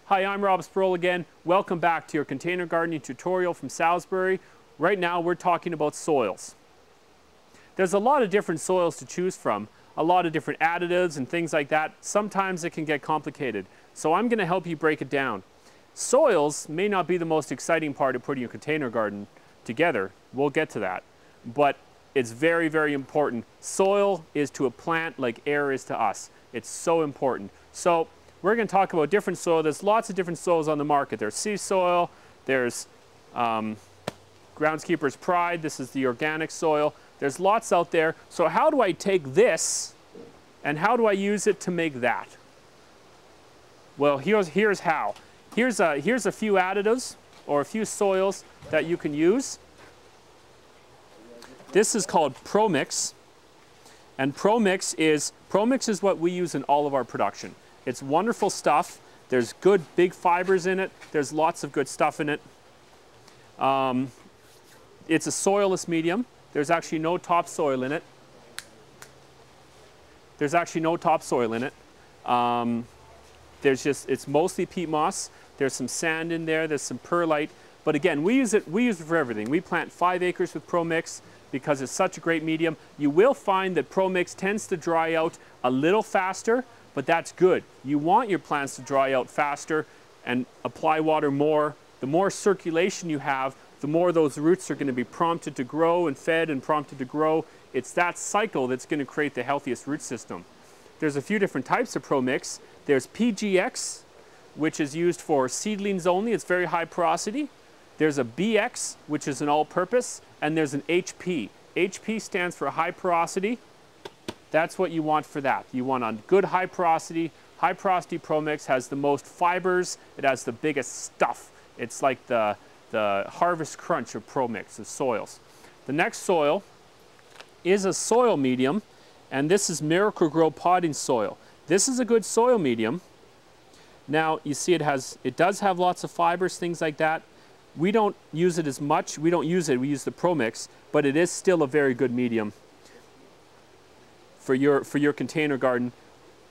Hi, I'm Rob Sproul again. Welcome back to your container gardening tutorial from Salisbury. Right now we're talking about soils. There's a lot of different soils to choose from, a lot of different additives and things like that. Sometimes it can get complicated, so I'm going to help you break it down. Soils may not be the most exciting part of putting your container garden together. We'll get to that, but it's very, very important. Soil is to a plant like air is to us. It's so important. So we're going to talk about different soil. There's lots of different soils on the market. There's sea soil, there's Groundskeeper's Pride, this is the organic soil. There's lots out there. So how do I take this and how do I use it to make that? Well, here's how. Here's a few additives or a few soils that you can use. This is called ProMix, and ProMix is what we use in all of our production. It's wonderful stuff. There's good big fibers in it. There's lots of good stuff in it. It's a soilless medium. There's actually no topsoil in it. There's actually no topsoil in it. It's mostly peat moss. There's some sand in there. There's some perlite. But again, we use it for everything. We plant 5 acres with ProMix because it's such a great medium. You will find that ProMix tends to dry out a little faster, but that's good. You want your plants to dry out faster and apply water more. The more circulation you have, the more those roots are going to be prompted to grow and fed and prompted to grow. It's that cycle that's going to create the healthiest root system. There's a few different types of ProMix. There's PGX, which is used for seedlings only. It's very high porosity. There's a BX, which is an all-purpose, and there's an HP. HP stands for high porosity. That's what you want for that. You want on good high porosity. High porosity ProMix has the most fibers. It has the biggest stuff. It's like the Harvest Crunch of ProMix, of soils. The next soil is a soil medium, and this is Miracle-Gro potting soil. This is a good soil medium. Now you see it does have lots of fibers, things like that. We don't use it as much. We don't use it. We use the ProMix, but it is still a very good medium for your container garden.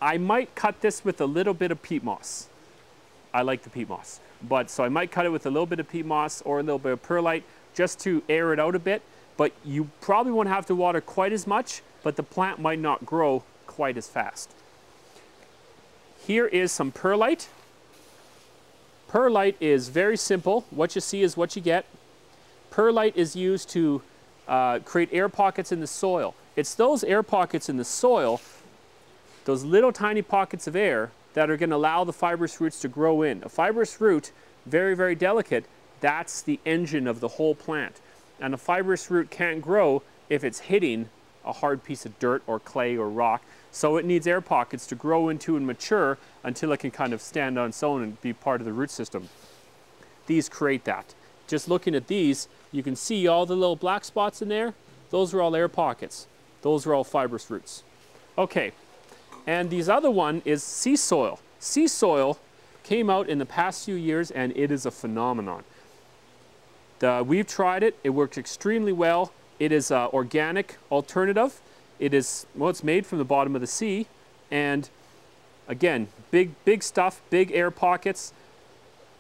I might cut this with a little bit of peat moss. I like the peat moss, so I might cut it with a little bit of peat moss or a little bit of perlite just to air it out a bit. But you probably won't have to water quite as much, but the plant might not grow quite as fast. Here is some perlite. Perlite is very simple. What you see is what you get. Perlite is used to create air pockets in the soil. It's those air pockets in the soil, those little tiny pockets of air, that are going to allow the fibrous roots to grow in. A fibrous root, very, very delicate, that's the engine of the whole plant. And a fibrous root can't grow if it's hitting a hard piece of dirt or clay or rock. So it needs air pockets to grow into and mature until it can kind of stand on its own and be part of the root system. These create that. Just looking at these, you can see all the little black spots in there. Those are all air pockets. Those are all fibrous roots. Okay, and this other one is sea soil. Sea soil came out in the past few years and it is a phenomenon. We've tried it. It works extremely well. It is an organic alternative. It's made from the bottom of the sea, and again, big stuff, big air pockets,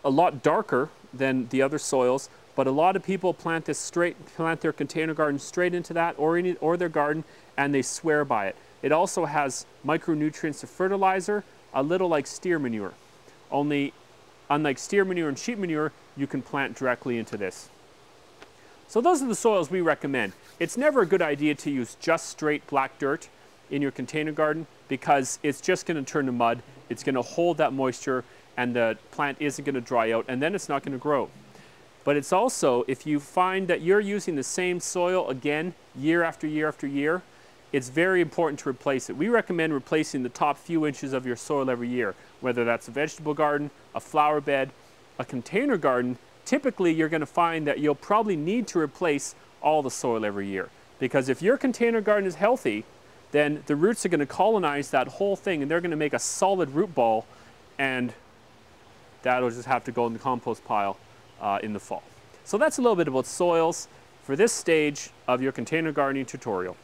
a lot darker than the other soils, but a lot of people plant their container garden straight into that or their garden, and they swear by it. It also has micronutrients of fertilizer, a little like steer manure. Only, unlike steer manure and sheep manure, you can plant directly into this. So those are the soils we recommend. It's never a good idea to use just straight black dirt in your container garden because it's just going to turn to mud. It's going to hold that moisture and the plant isn't going to dry out and then it's not going to grow. But it's also, if you find that you're using the same soil again year after year after year, it's very important to replace it. We recommend replacing the top few inches of your soil every year, whether that's a vegetable garden, a flower bed, a container garden. Typically, you're going to find that you'll probably need to replace all the soil every year. Because if your container garden is healthy, then the roots are going to colonize that whole thing and they're going to make a solid root ball, and that'll just have to go in the compost pile in the fall. So that's a little bit about soils for this stage of your container gardening tutorial.